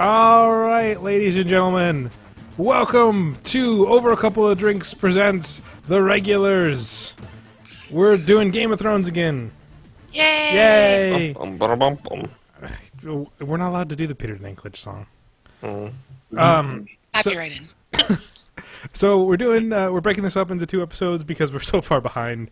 All right, ladies and gentlemen, welcome to Over a Couple of Drinks presents The Regulars. We're doing Game of Thrones again. Yay! Yay! We're not allowed to do the Peter Dinklage song. Copyrighted. So we're breaking this up into 2 episodes because we're so far behind.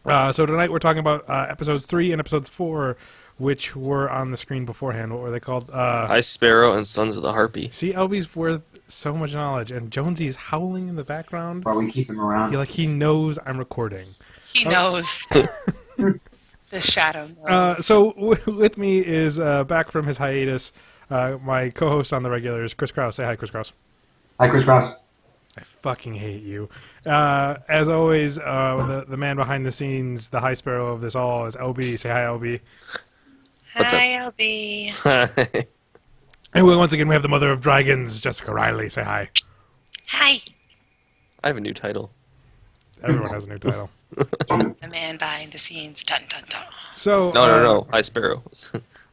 So tonight we're talking about episodes 3 and episodes 4, which were on the screen beforehand. What were they called? High Sparrow and Sons of the Harpy. See, Elby's worth so much knowledge, and Jonesy's howling in the background. While we keep him around. He knows I'm recording. He knows. The shadow knows. So with me is back from his hiatus, my co-host on The Regulars, Chris Krause. Say hi, Chris Krause. Hi, Chris Krause. I fucking hate you. As always, the man behind the scenes, the High Sparrow of this all, is LB. Say hi, LB. What's up? Hi, LB. Hi. And once again, we have the Mother of Dragons, Jessica Riley. Say hi. Hi. I have a new title. Everyone has a new title. The man behind the scenes. Dun dun dun. So No. High Sparrow.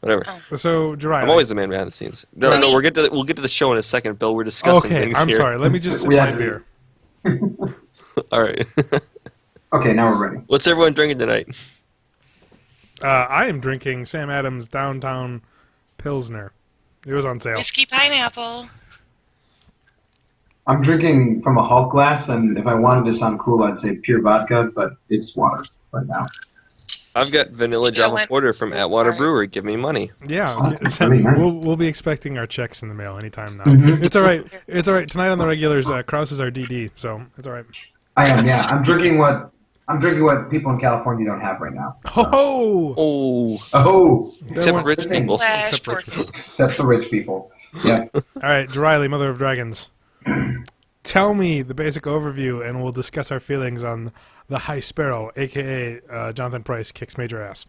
Whatever. Oh. So Jiraiya. I'm always the man behind the scenes. No, we'll get to the show in a second, Bill. We're discussing Okay, things I'm here. sorry. Let me just sip my beer. All right. Okay, now we're ready. What's everyone drinking tonight? I am drinking Sam Adams Downtown Pilsner. It was on sale. Whiskey pineapple. I'm drinking from a Hulk glass, and if I wanted to sound cool, I'd say pure vodka, but it's water right now. I've got vanilla Java Porter from Atwater Brewery. Give me money. Yeah, Oh, that's really nice. we'll be expecting our checks in the mail anytime now. Mhm. It's all right. It's all right. Tonight on The Regulars, Krause is our DD, so it's all right. I am, yeah. I'm drinking what people in California don't have right now. Oh, Oh, Oh, except one- rich people. Flash Except rich pork. except the rich people. Yeah. all right, Riley, Mother of Dragons. Tell me the basic overview, and we'll discuss our feelings on the High Sparrow, a.k.a. Jonathan Pryce, kicks major ass.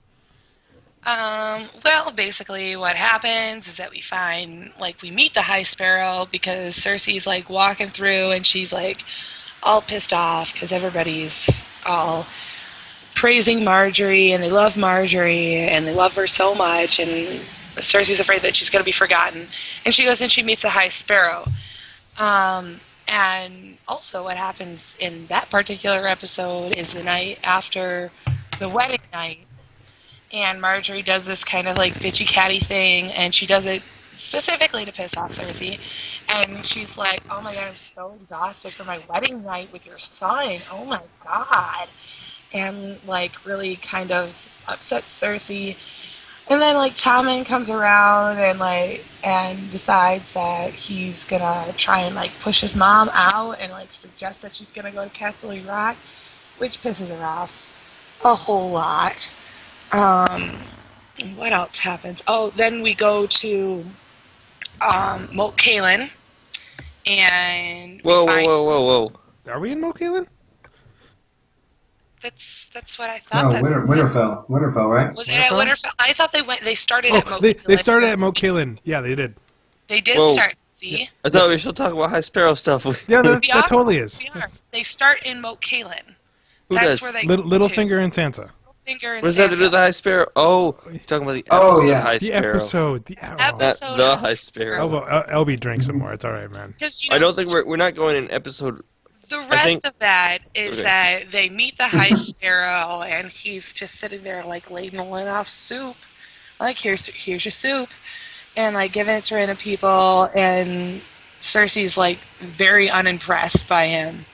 Well, basically what happens is that we meet the High Sparrow because Cersei's, walking through and she's, all pissed off because everybody's all praising Marjorie and they love Marjorie and they love her so much and Cersei's afraid that she's going to be forgotten. And she goes and she meets the High Sparrow. And also what happens in that particular episode is the night after the wedding night. And Marjorie does this kind of bitchy catty thing, and she does it specifically to piss off Cersei. And she's like, oh my god, I'm so exhausted for my wedding night with your son. Oh my god. And really kind of upsets Cersei. And then Tommen comes around and decides that he's gonna try and push his mom out and suggest that she's gonna go to Castle Rock, which pisses her off a whole lot. What else happens? Oh, then we go to Moat Cailin, and Whoa. Are we in Moat Cailin? That's what I thought. No, Winterfell, right? Was it at Winterfell? I thought they started at Moat Cailin. They started at Moat Cailin. Yeah, they did. They did Whoa. start. See? I thought we should talk about High Sparrow stuff. Yeah, that We are. totally is. We are. They start in Moat Cailin. Who That's does? where they go to. Littlefinger and Sansa. Littlefinger and What does that have to do with the High Sparrow? Oh, you're talking about the Oh, episode yeah. High The Sparrow. episode. Not Episode the of High Sparrow. Oh, well, LB drinks some more. It's all right, man. Because, I don't think we're not going in episode. the rest of that is Okay. that they meet the High Sparrow, and he's just sitting there, ladling off soup. Here's your soup. And, giving it to random people, and Cersei's, very unimpressed by him.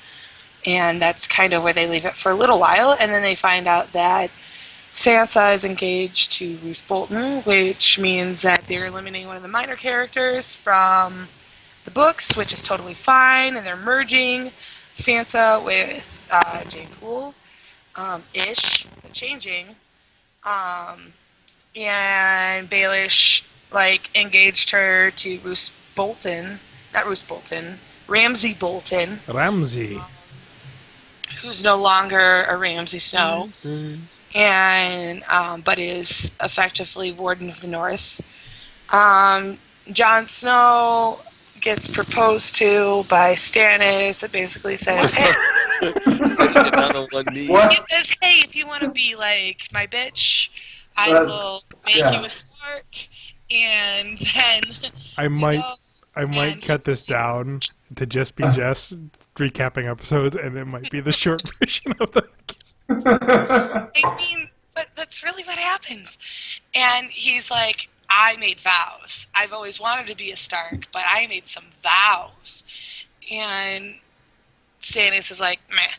And that's kind of where they leave it for a little while, and then they find out that Sansa is engaged to Roose Bolton, which means that they're eliminating one of the minor characters from the books, which is totally fine, and they're merging Sansa with Jane Poole, changing, and Baelish, engaged her to Ramsay Bolton, who's no longer a Ramsay Snow, and but is effectively Warden of the North. Jon Snow gets proposed to by Stannis. It basically says, hey, Get down on one knee. What? it says, hey, if you want to be my bitch, I will make you a Stark, And then I might cut this down to just be Jess recapping episodes, and it might be the short version of the. I mean, but that's really what happens. And he's like, I made vows. I've always wanted to be a Stark, but I made some vows. And Stannis is like, meh.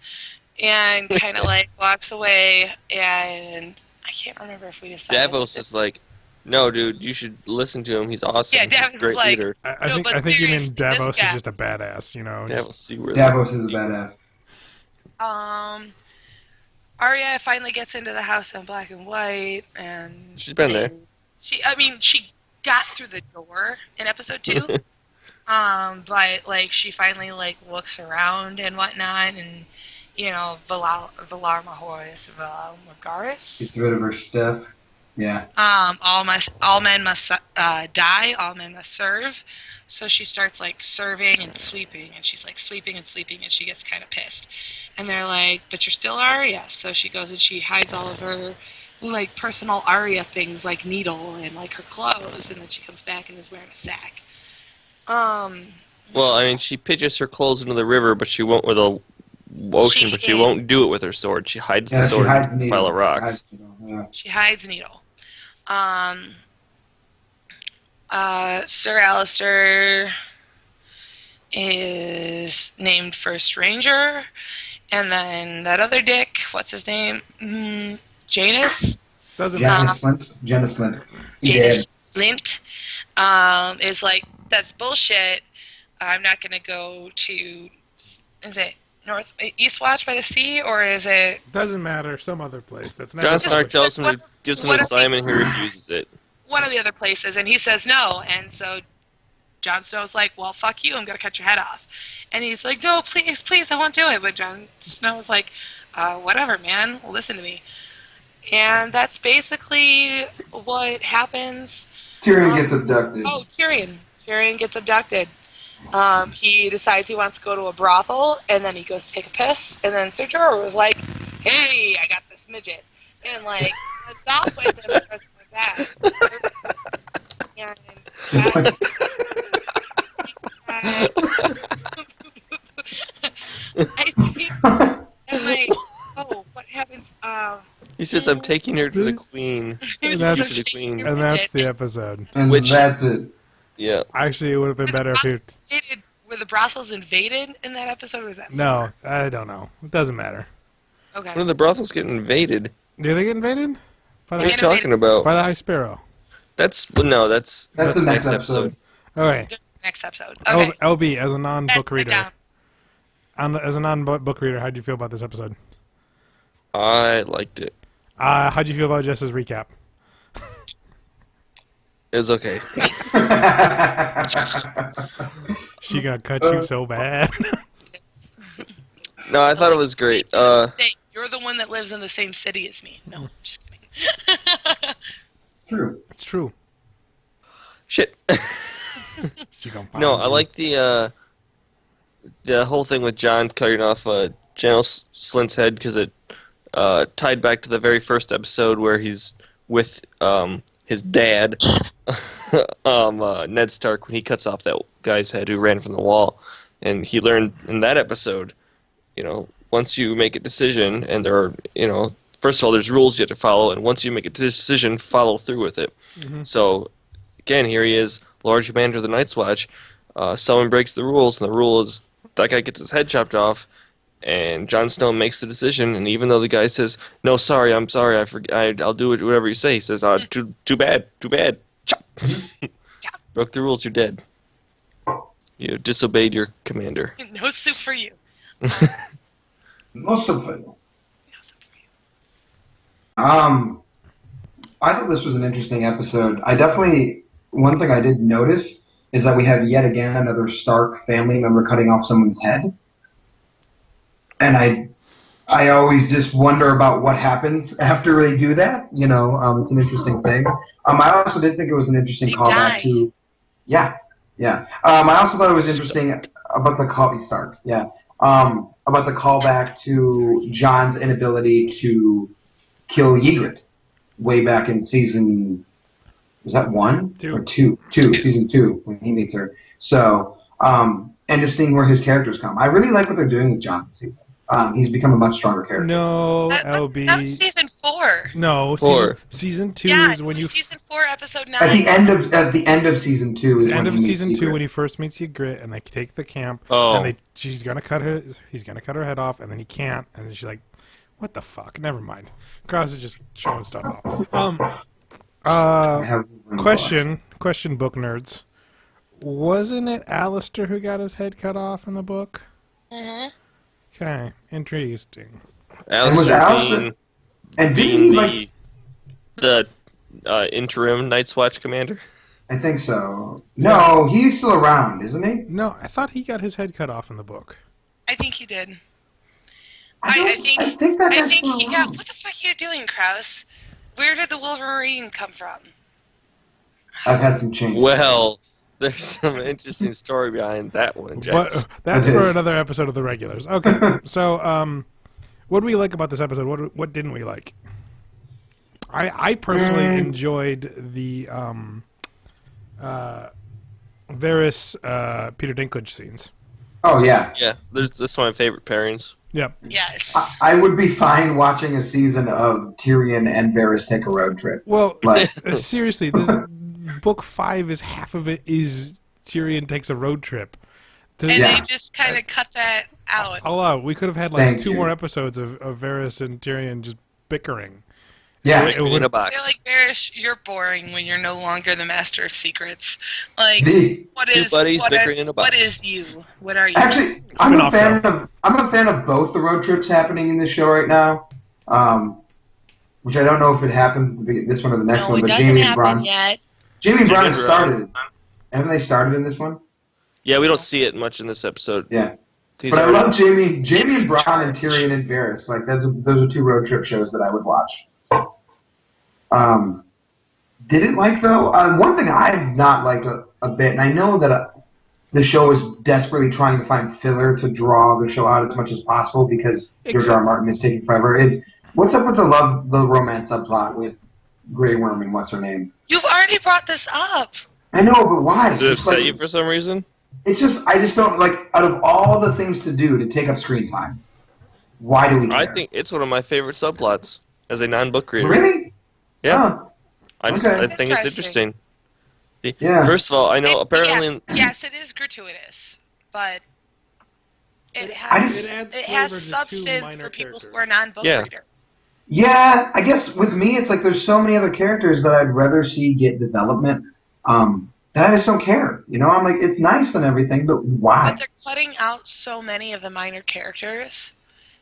And kind of like walks away, and I can't remember if we decided. Davos is like, no, dude, you should listen to him. He's awesome. Yeah, Davos He's a great is like, leader. I think you mean Davos is just a badass, you know. Davos is a badass. Arya finally gets into the house in black and white, and she's been there. She got through the door in episode 2. But like she finally like looks around and whatnot, and you know, Valar Morghulis, Gets rid of her stuff. Yeah. All men must die. All men must serve. So she starts like serving and sweeping, and she's like sweeping and sweeping, and she gets kind of pissed. And they're like, "But you're still Arya." So she goes and she hides all of her like personal Arya things, like needle and like her clothes, and then she comes back and is wearing a sack. Well, I mean, she pitches her clothes into the river, but she won't with the ocean. But she won't do it with her sword. She hides the sword in a pile of rocks. She hides needle. Sir Alistair is named First Ranger, and then that other dick, what's his name? Janus? Janus Slint. Janus Slint is like, that's bullshit. I'm not going to go to, is it Eastwatch by the Sea, or is it... Doesn't matter, some other place. That's not Jon Stark tells him to gives him an assignment, and he refuses it. One of the other places, and he says no, and so Jon Snow's like, well, fuck you, I'm going to cut your head off. And he's like, no, please, please, I won't do it. But Jon Snow's like, whatever, man, listen to me. And that's basically what happens. Tyrion gets abducted. Oh, Tyrion gets abducted. He decides he wants to go to a brothel, and then he goes to take a piss, and then Ser Jorah was like, hey, I got this midget. And, like, runs off with him and goes like that. And, like, oh, what happens? He says, I'm taking her to the queen. And that's the episode. And that's it. Yeah. Actually, it would have been better if it... Were the brothels invaded in that episode, or was that... No, I don't know. It doesn't matter. Okay. When did the brothels get invaded? Did they get invaded? What are you talking about? By the High Sparrow. That's the next episode. Okay. Next episode. Okay. LB, as a non-book reader, as a non-book reader, how'd you feel about this episode? I liked it. How'd you feel about Jess's recap? It was okay. She gonna cut you so bad. No, I thought it was great. You're the one that lives in the same city as me. No, just kidding. True. It's true. Shit. No, I like the whole thing with Jon cutting off General Slint's head, because it tied back to the very first episode where he's with his dad, Ned Stark, when he cuts off that guy's head who ran from the wall. And he learned in that episode, you know, once you make a decision, and there are, you know, first of all, there's rules you have to follow, and once you make a decision, follow through with it. Mm-hmm. So, again, here he is, Lord Commander of the Night's Watch. Someone breaks the rules, and the rule is that guy gets his head chopped off, and Jon Snow makes the decision, and even though the guy says, no, sorry, I'm sorry, I'll do it, whatever you say, he says, too bad, chop. Broke the rules, you're dead. You disobeyed your commander. No soup for you. No soup for you. I thought this was an interesting episode. One thing I did notice is that we have yet again another Stark family member cutting off someone's head. And I always just wonder about what happens after they do that. You know, it's an interesting thing. I also did think it was an interesting callback to... Yeah. I also thought it was interesting about the Stark. Yeah. About the callback to Jon's inability to kill Ygritte way back in season Was that 1 2. or 2? 2, season 2, when he meets her. So, and just seeing where his characters come. I really like what they're doing with John this season. He's become a much stronger character. No, That was LB. season 4. No, 4. Season 2 Yeah, is when you. season 4, episode 9. At the end of season 2 is The when end of he meets season 2 Ygritte. when he first meets Ygritte and they take the camp Oh. and he's gonna cut her head off and then he can't and then she's like, what the fuck? Never mind. Krause is just showing stuff off. Question, book nerds. Wasn't it Alistair who got his head cut off in the book? Mm-hmm. Okay, interesting. Alistair And didn't being he, the interim Night's Watch commander. I think so. No, he's still around, isn't he? No, I thought he got his head cut off in the book. I think he did. I think that guy's still he got. around. What the fuck are you doing, Krause? Where did the Wolverine come from? I've had some change. Well, there's some interesting story behind that one, But Jets. that's It for is. another episode of the regulars. Okay, so what do we like about this episode? What didn't we like? I personally enjoyed the Varys Peter Dinklage scenes. Oh, yeah. Yeah, that's one of my favorite pairings. Yep. Yes. I would be fine watching a season of Tyrion and Varys take a road trip. Well, Like- seriously, book 5 is half of it is Tyrion takes a road trip. And Yeah. they just kind of cut that out. Hello, we could have had like Thank 2 you. more episodes of Varys and Tyrion just bickering. Yeah. It would- In a They're box. like, Barish, you're boring when you're no longer the master of secrets. Like, The- what Two is buddies what bickering is, in a box. What is you? What are you? Actually, I'm a Spin-off fan of both the road trips happening in this show right now. Which I don't know if it happens this one or the next no, one, it but doesn't Jamie and happen Bron. yet. Jamie and Bron have Jamie and Bron. started. Haven't they started in this one? Yeah, we don't see it much in this episode. Yeah. He's But I already- love Jamie and Bron and Tyrion and Varys. Like those are 2 road trip shows that I would watch. Didn't like though. One thing I've not liked a bit, and I know that the show is desperately trying to find filler to draw the show out as much as possible because George R. R. Martin is taking forever. Is what's up with the romance subplot with Grey Worm and what's her name? You've already brought this up. I know, but why? Does it It's upset like- you for some reason? It's just I just don't like. Out of all the things to do to take up screen time, why do we care? I think it's one of my favorite subplots as a non-book reader. Really? Yeah. Huh. I Okay. think it's Interesting. interesting. Yeah. First of all, I know apparently Yes, it is gratuitous, but it I has just- It adds it has flavor to 2 substance minor for people characters. who are non-book Yeah. readers. Yeah, I guess with me, it's like there's so many other characters that I'd rather see get development. That I just don't care. You know, I'm like, it's nice and everything, but why? But they're cutting out so many of the minor characters.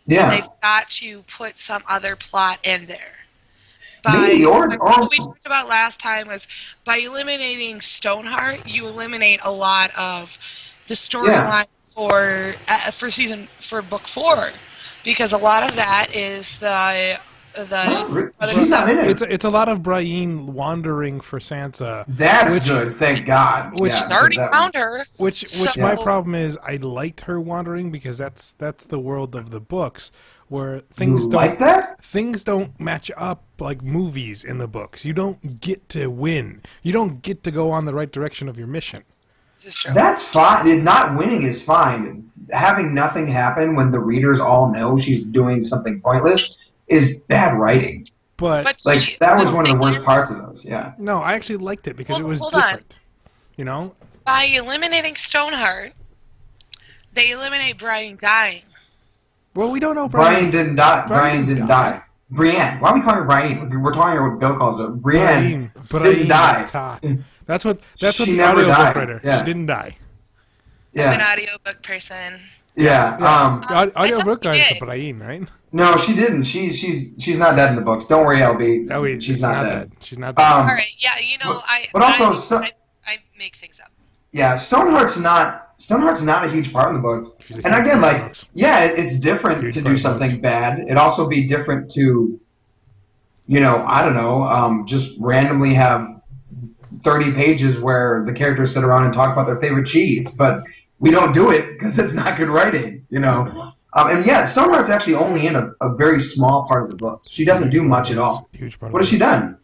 Yeah, They've got to put some other plot in there. Maybe, or- what we talked about last time was by eliminating Stoneheart, you eliminate a lot of the storyline for book 4, because a lot of that is she's not in it. It's a lot of Brienne wandering for Sansa. That's good, thank God. Which- yeah, She's already because that found her. Which So- my problem is, I liked her wandering because that's the world of the books where things You don't like that? things don't match up like movies in the books. You don't get to win. You don't get to go on the right direction of your mission. This is true. That's fine. Not winning is fine. Having nothing happen when the readers all know she's doing something pointless is bad writing. But Like that was one of the worst parts of those. Yeah. no, I actually liked it because Well, it was hold on. different. You know? By eliminating Stoneheart, they eliminate Brian dying. Well, we don't know Brian didn't die. Brian Brian didn't die. Brienne. Why are we calling her Brian? We're talking about what Bill calls her. Brienne didn't die. That's what She the never audiobook died. writer. Yeah. She didn't die. I'm an Yeah. audiobook person. Yeah. Audiobook she guy is did. Brian, right? No, she didn't. She's not dead in the books. Don't worry, LB. Oh wait, she's she's not dead. She's not dead. All right, yeah, you know, but also I make things up. Yeah, Stoneheart's not a huge part in the books. She's a And huge again, part in the like, books. yeah, it's different Huge to part do in the something books. bad. It'd also be different to, I don't know, just randomly have 30 pages where the characters sit around and talk about their favorite cheese. But we don't do it because it's not good writing, And yeah, Stoneheart's actually only in a very small part of the book. She doesn't do much at all. Huge part. What has she done?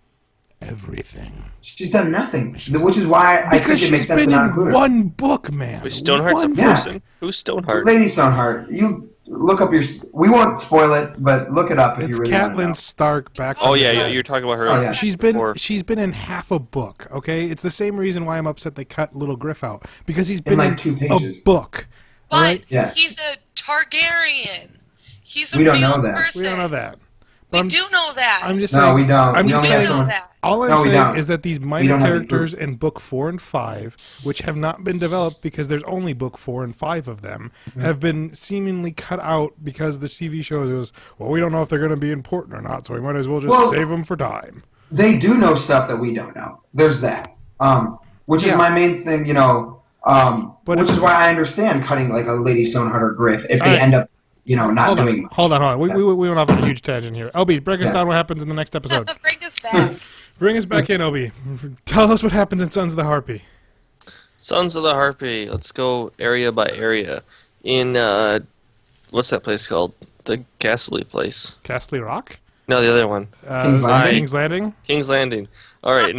everything. She's done nothing, which is why I think it makes sense to not include her. One book, man. Wait, Stoneheart's a One person? book. Who's Stoneheart? Lady Stoneheart. You look up your... We won't spoil it, but look it up if It's you really want to know. Catelyn Stark back from Oh, the yeah, dead. you're talking about her. Oh, yeah. She's before. been in half a book, okay? It's the same reason why I'm upset they cut Little Griff out. Because he's In been like in 2 a pages. book. But Alright? Yeah. he's a Targaryen. He's a We don't real know that. person. We don't know that. But We I'm, do know that. I'm just No, saying. we don't. I'm We just only have saying. know that. All I'm No, we saying don't. is that these We minor don't have any characters in book 4 and 5, which have not been developed because there's only book 4 and 5 of them, have been seemingly cut out because the TV show goes, well, we don't know if they're going to be important or not, so we might as well just save them for time. They do know stuff that we don't know. There's that. Which Yeah. is my main thing, you know. But Which if- is why I understand cutting like a Lady Stoneheart or Griff if they Alright. end up, you know, not Hold doing. on. We went off on a huge tangent here. LB, break us Yeah. down what happens in the next episode. Bring us back. Bring us back in, LB. Tell us what happens in Sons of the Harpy. Sons of the Harpy. Let's go area by area. In, what's that place called? The Ghastly place. Castle Rock? No, the other one. King's Landing? King's Landing? King's Landing. All right.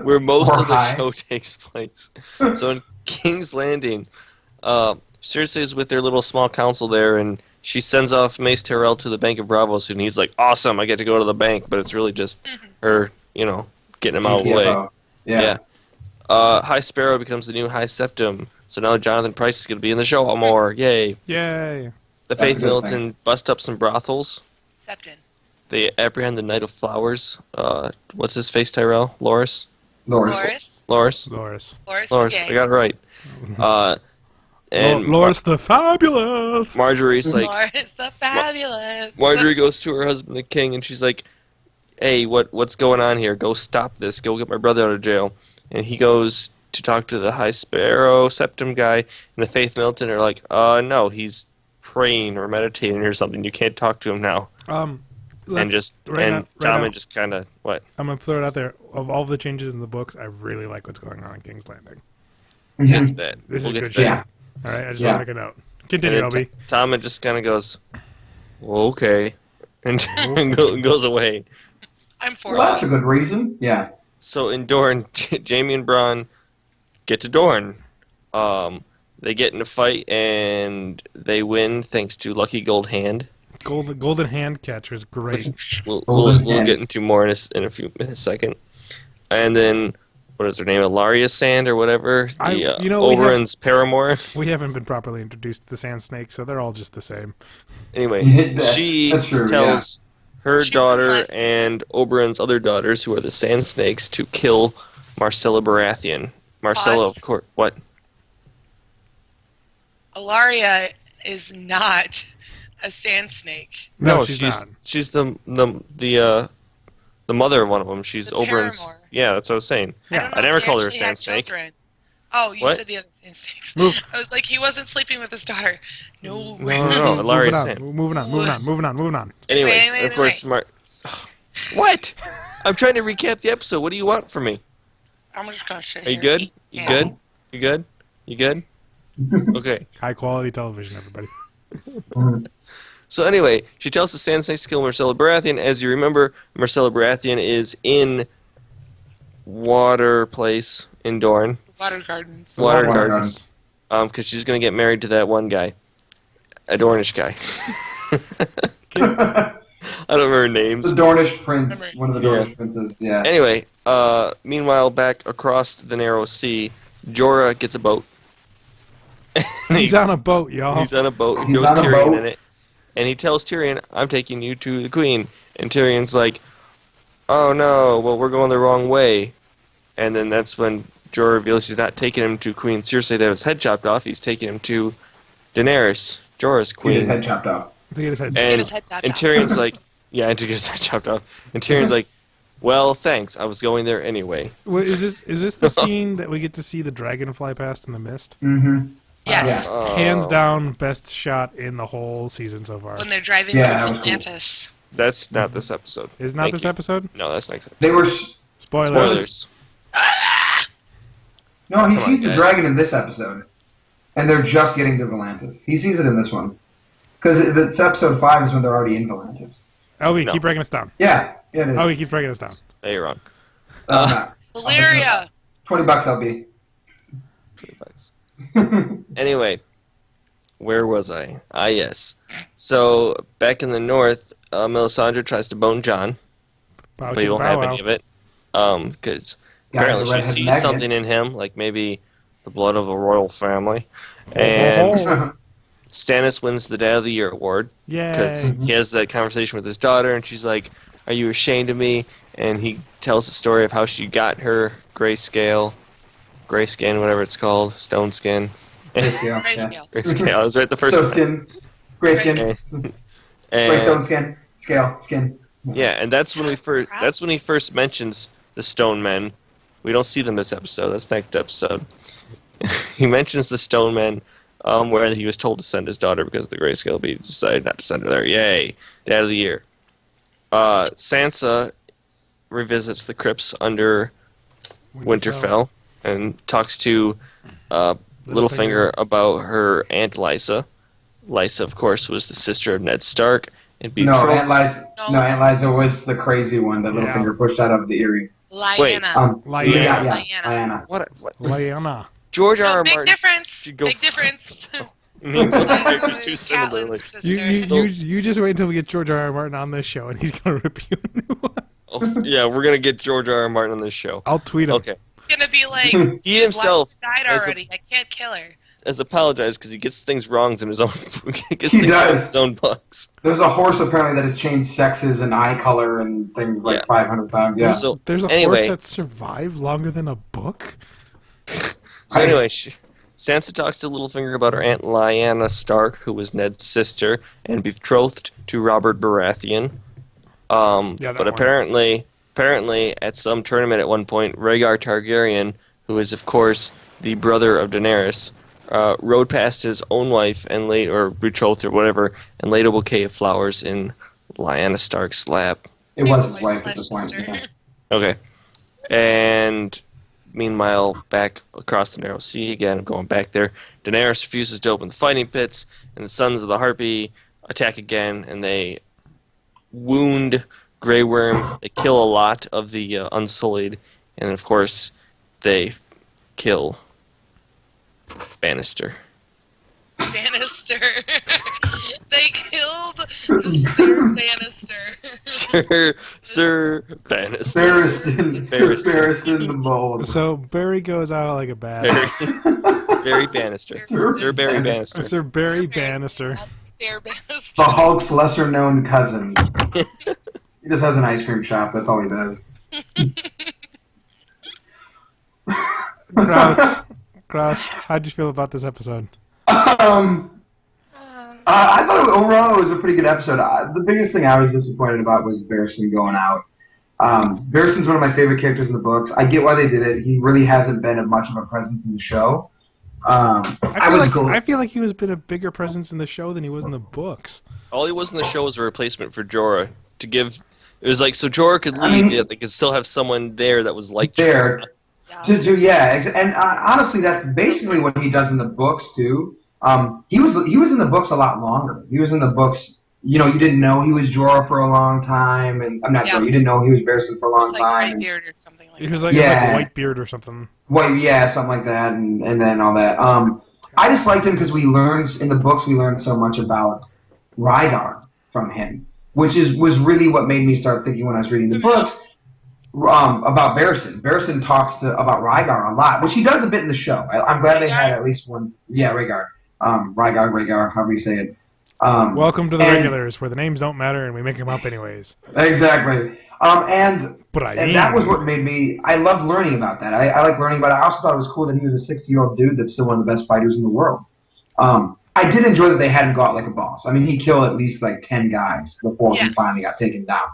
Where most Or of the High. show takes place. So in King's Landing, Cersei is with their little small council there, and she sends off Mace Tyrell to the Bank of Bravos, and he's like, awesome, I get to go to the bank, but it's really just her, you know, getting him out of the way. GTFO. Yeah. High Sparrow becomes the new High Septim, so now Jonathan Pryce is going to be in the show more. Yay. Yay. The That's a Faith good Militant bust up some brothels. Septon. They apprehend the Knight of Flowers. What's his face, Tyrell? Loris? Loris. Loris? Loris. Loris, I got it right. And Loris the Fabulous! Marjorie's like, Loris the Fabulous. Marjorie goes to her husband, the king, and she's like, hey, what's going on here? Go stop this. Go get my brother out of jail. And he goes to talk to the High Sparrow Septim guy, and the Faith Militant are like, no, he's praying or meditating or something. You can't talk to him now. Tommen just kind of, what? I'm going to throw it out there. Of all the changes in the books, I really like what's going on in King's Landing. We'll get Mhm. to that. This We'll is get good to shit. that. All right, I just Yeah. want to make a note. Continue, And then LB. Tommen just kind of goes, well, okay, and goes away. I'm for Well, that's it. a good reason. Yeah. So in Dorne, Jaime and Bronn get to Dorne. They get in a fight and they win thanks to Lucky Gold Hand. Golden Hand Catcher is great. We'll Golden Hand. get into more in a second. And then what is her name? Ilaria Sand or whatever. We Oberyn's paramour. We haven't been properly introduced to the Sand Snakes, so they're all just the same. Anyway, she That's true, tells her She's daughter fun. and Oberyn's other daughters, who are the Sand Snakes, to kill Marcella Baratheon. Marcella, What? of course. What? Ilaria is not a sand snake. No, she's not. She's the mother of one of them. She's The Oberyn's. paramour. Yeah, that's what I was saying. Yeah. don't know I never if he called her a actually sand had snake. children. Oh, you What? said the other sand snakes. Move. I was like, he wasn't sleeping with his daughter. No. No, Ilaria Sand. Moving on. Anyways, Wait, of course, What? I'm trying to recap the episode. What do you want from me? I'm just gonna sit Are you here. good? You Yeah. good? You good? You good? Okay. High quality television, everybody. So anyway, she tells the Sand Snakes to kill Marcella Baratheon. As you remember, Marcella Baratheon is in Water Place in Dorne. Water gardens. Water Water Gardens. Because she's going to get married to that one guy. A Dornish guy. I don't remember names. The Dornish prince. Memory. One of the Dornish princes. Yeah. Anyway, meanwhile, back across the narrow sea, Jorah gets a boat. He's on a boat, y'all. He's on a boat. He He's throws on a Tyrion boat. in it. And he tells Tyrion, I'm taking you to the queen. And Tyrion's like, oh no, well, we're going the wrong way. And then that's when Jorah reveals he's not taking him to Queen Cersei to have his head chopped off. He's taking him to Daenerys, Jorah's Get queen. his head chopped off. To get his head- And, his head chopped and off. Tyrion's like, yeah, and to get his head chopped off. And Tyrion's like, well, thanks. I was going there anyway. Wait, is this the scene that we get to see the dragon fly past in the mist? Mm-hmm. Yeah. Yeah. Hands down, best shot in the whole season so far. When they're driving Yeah, that through was cool. Atlantis. That's not this episode. Is not Thank this you. episode? No, that's next episode. They were. Spoilers. Spoilers. No, he Come on, sees the guys. dragon in this episode, and they're just getting to Volantis. He sees it in this one, because it's episode 5 is when they're already in Volantis. LB, No. keep breaking us down. Yeah. Yeah, it is. Oh, he keeps breaking us down. Hey, you're wrong. Valeria. $20 LB. $20. Anyway, where was I? Ah, yes. So back in the north, Melisandre tries to bone Jon, but he don't have any of it. Because apparently she sees something in him, like maybe the blood of a royal family. And Stannis wins the Dad of the Year award because he has that conversation with his daughter, and she's like, "Are you ashamed of me?" And he tells the story of how she got her grayskin, whatever it's called, stone skin. Grayscale. Grayscale. I was right the first time. Grayskin. Graystone skin. Scale. Skin. Yeah, and that's when he first mentions the Stone Men. We don't see them this episode. That's next episode. He mentions the Stone Men, where he was told to send his daughter because of the grayscale, but he decided not to send her there. Yay! Dad of the Year. Sansa revisits the crypts under Winterfell and talks to Littlefinger about her Aunt Lysa. Lysa, of course, was the sister of Ned Stark and betrothed. Aunt Lysa was the crazy one that Littlefinger pushed out of the Eyrie. Lyanna. Lyanna. What? Lyanna. George R. R. Big Martin. difference. Big difference. Names those characters too similar. Like, You just wait until we get George R. R. Martin on this show, and he's gonna rip you a new one. oh, yeah, we're gonna get George R. R. Martin on this show. I'll tweet him. Okay. He's gonna be like, He himself died already. I can't kill her. has apologized because he gets things wrong in his own. He does. His own books. There's a horse apparently that has changed sexes and eye color and things like 500 times. Yeah. So There's a horse that survived longer than a book? So anyway, Sansa talks to Littlefinger about her Aunt Lyanna Stark, who was Ned's sister and betrothed to Robert Baratheon. But apparently, at some tournament at one point, Rhaegar Targaryen, who is of course the brother of Daenerys, rode past his own wife and betrothed or whatever, and laid a bouquet of flowers in Lyanna Stark's lap. It was his wife at this point. Yeah. Okay, and meanwhile, back across the Narrow Sea again, I'm going back there. Daenerys refuses to open the fighting pits, and the Sons of the Harpy attack again, and they wound Grey Worm. They kill a lot of the Unsullied, and of course, they kill Bannister. Bannister. They killed Sir Bannister. Sir Bannister. Barristan the Bold. So Barry goes out like a badass. Barry Bannister. Sir Barry Bannister. Sir Barry Bannister. Bannister. The Hulk's lesser known cousin. He just has an ice cream shop, that's all he does. Grouse, how'd you feel about this episode? I thought overall it was a pretty good episode. The biggest thing I was disappointed about was Barristan going out. Barristan's one of my favorite characters in the books. I get why they did it. He really hasn't been much of a presence in the show. I feel like he was been a bigger presence in the show than he was in the books. All he was in the show was a replacement for Jorah. It was like so Jorah could leave, yet they could still have someone there that was like there. Jorah. And honestly, that's basically what he does in the books too. He was in the books a lot longer. He was in the books. You know, you didn't know he was Jorah for a long time, and I'm not sure. You didn't know he was Barristan for a long time. Whitebeard or something like that. He was like Whitebeard or something. Something like that, and then all that. I just liked him because in the books we learned so much about Rhaegar from him, which was really what made me start thinking when I was reading the books. About Barristan. Barristan talks about Rhaegar a lot, which he does a bit in the show. I'm glad they had at least one. Yeah, Rhaegar. Rhaegar, however you say it. Welcome to the regulars, where the names don't matter and we make them up anyways. Exactly. And that was what made me. I loved learning about that. I like learning about it. I also thought it was cool that he was a 60-year-old dude that's still one of the best fighters in the world. I did enjoy that they had him go out like a boss. I mean, he killed at least like 10 guys before he finally got taken down.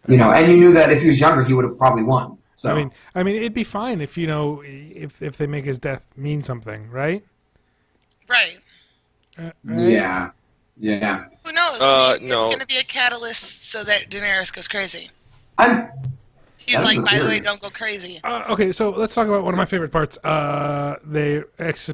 You know, and you knew that if he was younger, he would have probably won. So I mean, it'd be fine if if they make his death mean something, right? Right. Right? Yeah. Who knows? No. It's going to be a catalyst so that Daenerys goes crazy. She's That's like, by the theory. way, don't go crazy. Okay, so let's talk about one of my favorite parts. They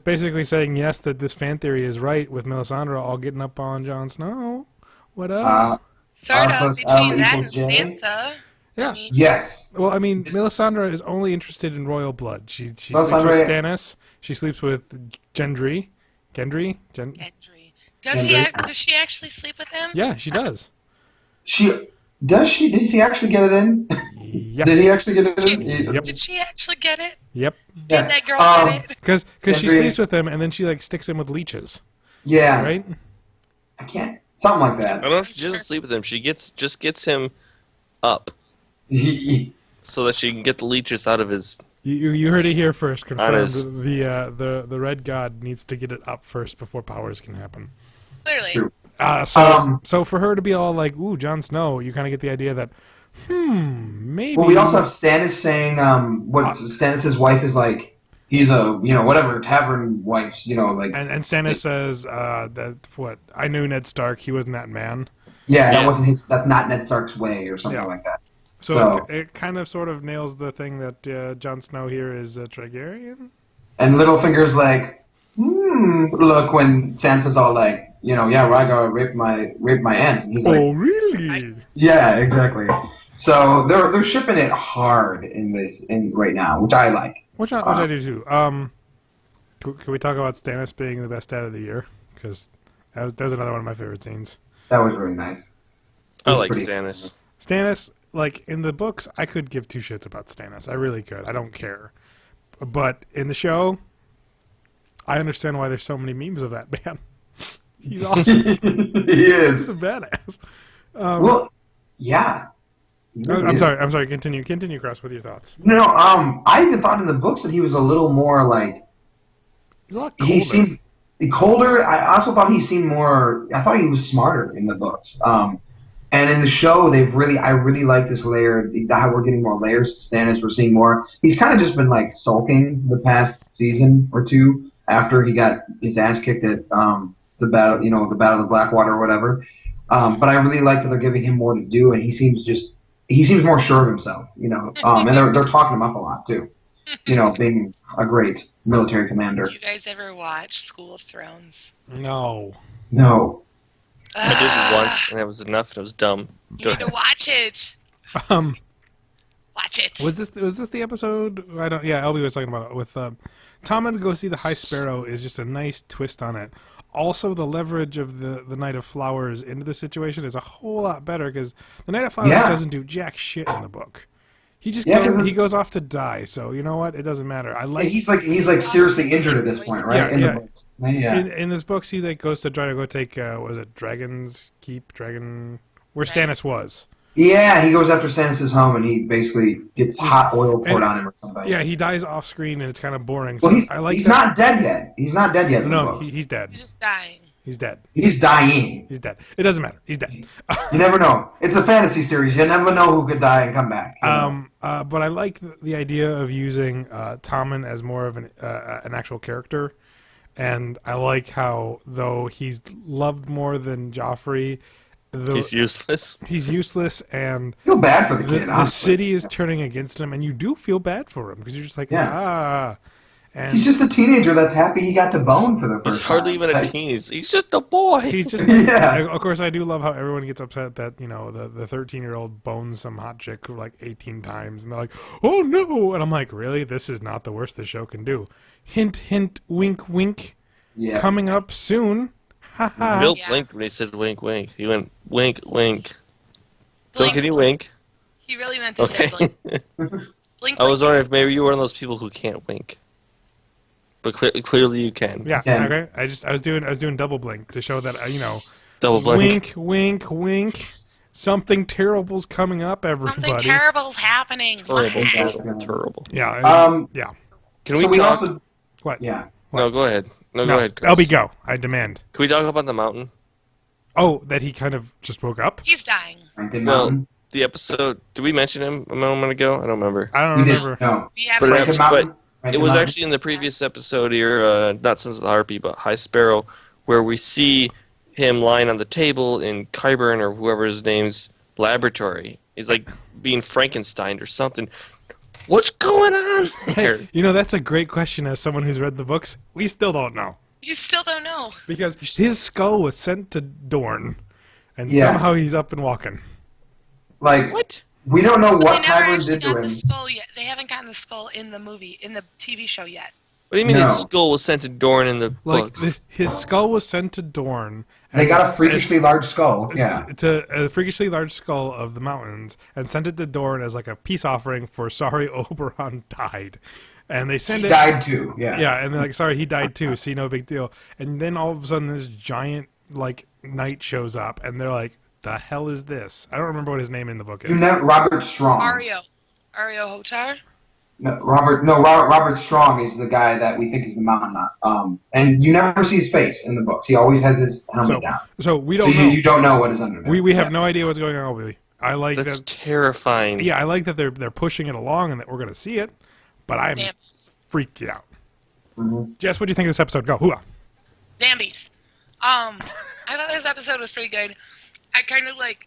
basically saying yes that this fan theory is right with Melisandre all getting up on Jon Snow. What up? Sort of, plus between L that equals and J. Sansa. Yeah. Yes. Well, I mean, Melisandre is only interested in royal blood. She sleeps Melisandre- with Stannis. She sleeps with Gendry. Gendry. Gendry. Does she actually sleep with him? Yeah, she does. Does he actually get it in? Yep. Did he actually get it in? Yep. Did she actually get it? Yep. Did that girl get it? Because she Gendry- sleeps with him, and then she like sticks him with leeches. Yeah. Right. I can't. Something like I that. don't know if she doesn't sleep with him. She just gets him up so that she can get the leeches out of his. You heard it here first. Confirmed. Honest. The Red God needs to get it up first before powers can happen. Clearly. True. So for her to be all like, "Ooh, Jon Snow," you kind of get the idea that, maybe. Well, we also have Stannis saying, what Stannis' wife is like. He's a, whatever, tavern wife, like. And Stannis says that what I knew Ned Stark. He wasn't that man. Yeah, that wasn't his. That's not Ned Stark's way, or something like that. So it kind of sort of nails the thing that Jon Snow here is a Targaryen. And Littlefinger's like, look, when Sansa's all like, Rhaegar raped my aunt. And he's like, Oh, really? yeah, exactly. So they're shipping it hard in right now, which I like. Which I do too. Can we talk about Stannis being the best dad of the year? Because that was another one of my favorite scenes. That was really nice. I like Stannis. Stannis, like in the books, I could give two shits about Stannis. I really could. I don't care. But in the show, I understand why there's so many memes of that man. He's awesome. He is. He's a badass. Well, yeah. I'm sorry. Continue, Cross, with your thoughts. No, I even thought in the books that he was a little more like. He's a lot colder. He seemed colder. I also thought he seemed more. I thought he was smarter in the books. And in the show, I really like this layer. How we're getting more layers to Stannis. We're seeing more. He's kind of just been like sulking the past season or two after he got his ass kicked at the battle, the Battle of the Blackwater or whatever. But I really like that they're giving him more to do, and he seems more sure of himself, and they're talking him up a lot too, being a great military commander. Do you guys ever watch School of Thrones? No. I did it once, and it was enough, and it was dumb. You need to watch it. Watch it. Was this the episode? Yeah, LB was talking about it with Tommen to go see the High Sparrow is just a nice twist on it. Also, the leverage of the Knight of Flowers into the situation is a whole lot better because the Knight of Flowers doesn't do jack shit in the book. He just he goes off to die. So you know what? It doesn't matter. He's like seriously injured at this point, right? In this book, he like goes to try to go take was it Dragon's Keep, where Stannis was. Yeah, he goes after Stannis' home and he basically gets hot oil poured on him or something. Yeah, he dies off screen and it's kind of boring. So well, he's not dead yet. He's not dead yet. No, he's dead. He's just dying. He's dead. He's dying. He's dead. It doesn't matter. He's dead. You never know. It's a fantasy series. You never know who could die and come back. But I like the idea of using Tommen as more of an actual character, and I like how though he's loved more than Joffrey, he's useless. He's useless, and I feel bad for the kid. The city is turning against him, and you do feel bad for him because you're just like And he's just a teenager that's happy he got to bone for the first time. He's hardly even a teen. He's just a boy. He's just like, of course, I do love how everyone gets upset that, the 13-year-old bones some hot chick like 18 times. And they're like, oh, no. And I'm like, really? This is not the worst the show can do. Hint, hint, wink, wink. Yeah. Coming up soon. Ha ha. Bill blinked when he said wink, wink. He went wink, wink. Phil, can you wink? He really meant to say blink. Blink. I was wondering if maybe you were one of those people who can't wink. But clearly you can. Yeah. Okay. I was doing double blink to show that double blink. Wink, wink, wink. Something terrible's coming up, everybody. Something terrible's happening. Terrible. Yeah. Yeah. Can we talk? What? Yeah. What? No, go ahead. No, go ahead, Chris. LB, go. I demand. Can we talk about the mountain? Oh, that he kind of just woke up? He's dying. Well, the episode. Did we mention him a moment ago? I don't remember. I don't remember. No. But it was actually in the previous episode here, not Sons of the Harpy, but High Sparrow, where we see him lying on the table in Qyburn or whoever his name's laboratory. He's like being Frankenstein or something. What's going on there? Hey, that's a great question as someone who's read the books. We still don't know. You still don't know. Because his skull was sent to Dorne, and somehow he's up and walking. Like, what? We don't know But what they never Qyburn actually did to got the him. skull yet. They haven't gotten the skull in the movie, in the TV show yet. What do you mean No. his skull was sent to Dorne in the Like books? his skull was sent to Dorne. They got a freakishly large skull. Yeah. To a freakishly large skull of the mountains, and sent it to Dorne as like a peace offering for sorry Oberon died, and they send He it. died too. Yeah. Yeah, and they're like, sorry, he died too. See, no big deal. And then all of a sudden, this giant like knight shows up, and they're like, "The hell is this?" I don't remember what his name in the book is. Robert Strong. Ario Hotar? Robert Strong is the guy that we think is the Mountain Knot. And you never see his face in the books. He always has his helmet down. So we So don't know. you don't know what is under there. We have no idea what's going on. Really, I like That's that. terrifying. Yeah, I like that they're pushing it along and that we're gonna see it, but I'm Damn. freaked out. Mhm. Jess, what do you think of this episode? Go, hooah! Zambies. I thought this episode was pretty good. I kind of like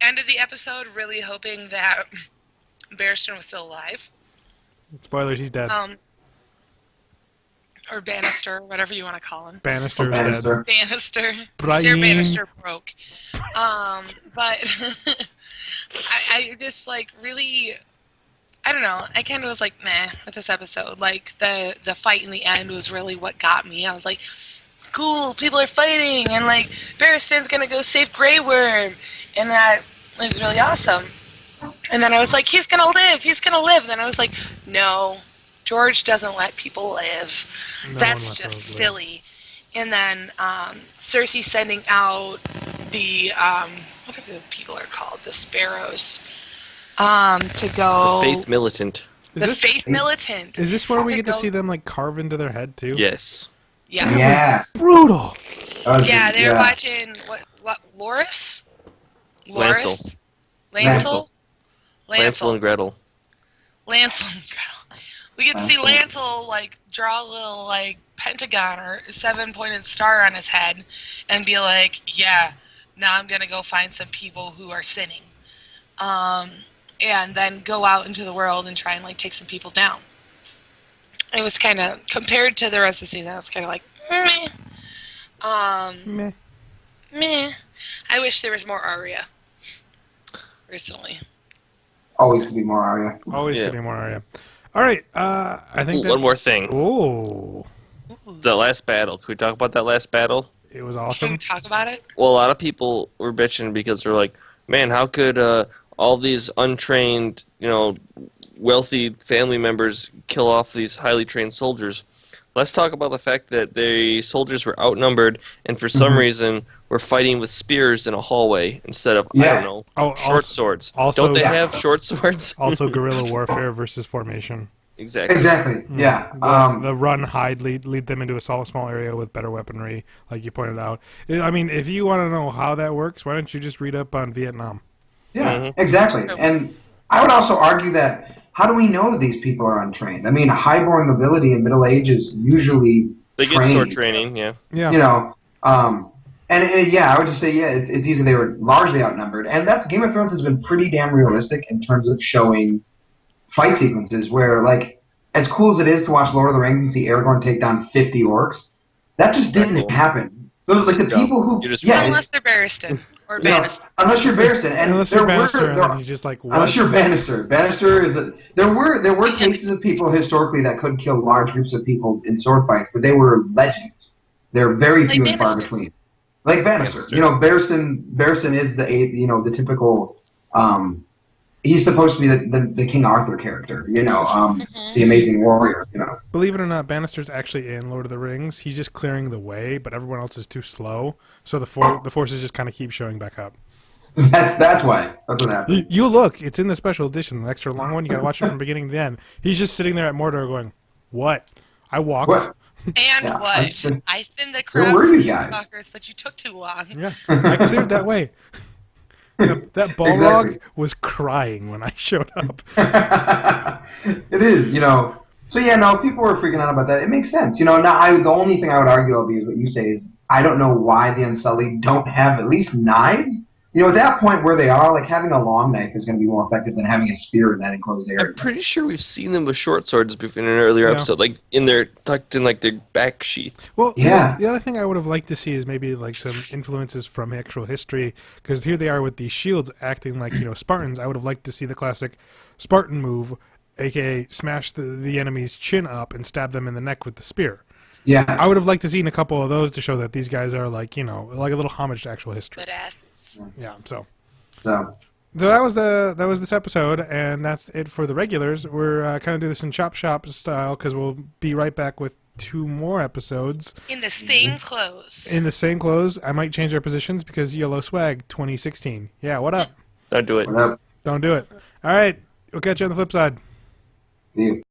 ended the episode really hoping that Barristan was still alive. Spoilers, he's dead. Or Bannister, whatever you want to call him. Bannister's Bannister. Bannister. Brian. Their Bannister broke. But I just like really, I don't know. I kind of was like meh with this episode. Like the fight in the end was really what got me. I was like, cool, people are fighting, and like Barristan's gonna go save Grey Worm, and that was really awesome. And then I was like, he's gonna live. And then I was like, no, George doesn't let people live. No one That's lets just us live. silly. And then Cersei sending out the whatever the people are called, the Sparrows, to go. The Faith Militant. Is Faith Militant. Is this where we To get to go- see them like carve into their head too? Yes. Yeah. Yeah. Brutal. Yeah, they were watching what Loris? Lancel. Lancel. Lancel and Gretel. Lancel and Gretel. We get to see Lancel like draw a little like pentagon or 7-pointed star on his head, and be like, "Yeah, now I'm gonna go find some people who are sinning," and then go out into the world and try and like take some people down. It was kind of compared to the rest of the season. It was kind of like meh. Meh. Meh. I wish there was more Arya. Recently. Always could be more Arya. Always Yeah. could be more Arya. All right, I think Ooh, one more thing. Oh, The last battle. Could we talk about that last battle? it was Can we awesome. talk about it? Well, a lot of people were bitching because they're like, man, how could all these untrained, wealthy family members kill off these highly trained soldiers? Let's talk about the fact that the soldiers were outnumbered and for some reason were fighting with spears in a hallway instead of, I don't know, Oh, short swords. also- Don't they Yeah. have short swords? Also, guerrilla warfare versus formation. Exactly. Exactly. Yeah. The run, hide, lead them into a small area with better weaponry, like you pointed out. I mean, if you want to know how that works, why don't you just read up on Vietnam? Yeah, exactly. And I would also argue that how do we know that these people are untrained? I mean, highborn nobility in Middle Age is usually They get trained, sword training, yeah. Yeah. And yeah, I would just say, yeah, it's easy they were largely outnumbered. And that's Game of Thrones has been pretty damn realistic in terms of showing fight sequences where, like, as cool as it is to watch Lord of the Rings and see Aragorn take down 50 orcs, that just didn't happen. Those like the dumb. people who, You're just Unless they're Barristan or Bannister. unless you're Barristan, and Unless there you're were- Bannister, and there- then he's just like, what? Unless you're Bannister. Bannister is there were cases of people historically that could kill large groups of people in sword fights, but they were legends. They're very Like few and far Bannister. between. Like Bannister. Bannister. Barristan is the typical he's supposed to be the King Arthur character, the amazing warrior, Believe it or not, Bannister's actually in Lord of the Rings. He's just clearing the way, but everyone else is too slow, so the forces just kind of keep showing back up. That's why. That's what happened. You look, it's in the special edition, the extra long one. You gotta watch it from beginning to end. He's just sitting there at Mordor going, "What? I walked." What? And Yeah, what? I said- I thinned the Where crowd, were you guys? fuckers, but you took too long. Yeah, I cleared that way. That Balrog Exactly. was crying when I showed up. It is, So yeah, no, people were freaking out about that. It makes sense, Now, the only thing I would argue, Obi, is what you say is I don't know why the Unsullied don't have at least knives. at that point where they are, like having a long knife is going to be more effective than having a spear in that enclosed area. I'm pretty sure we've seen them with short swords in an earlier episode, like tucked in like their back sheath. Well, yeah. The other thing I would have liked to see is maybe like some influences from actual history, because here they are with these shields acting like Spartans. I would have liked to see the classic Spartan move, aka smash the enemy's chin up and stab them in the neck with the spear. Yeah. I would have liked to seen a couple of those to show that these guys are like like a little homage to actual history. Good ass. Yeah. So that was this episode, and that's it for the regulars. We're kind of do this in chop shop style because we'll be right back with 2 more episodes In the same clothes. in the same clothes. I might change our positions because Yellow Swag 2016. Yeah, what up? Don't do it. What up? Don't do it. All right, we'll catch you on the flip side. See you.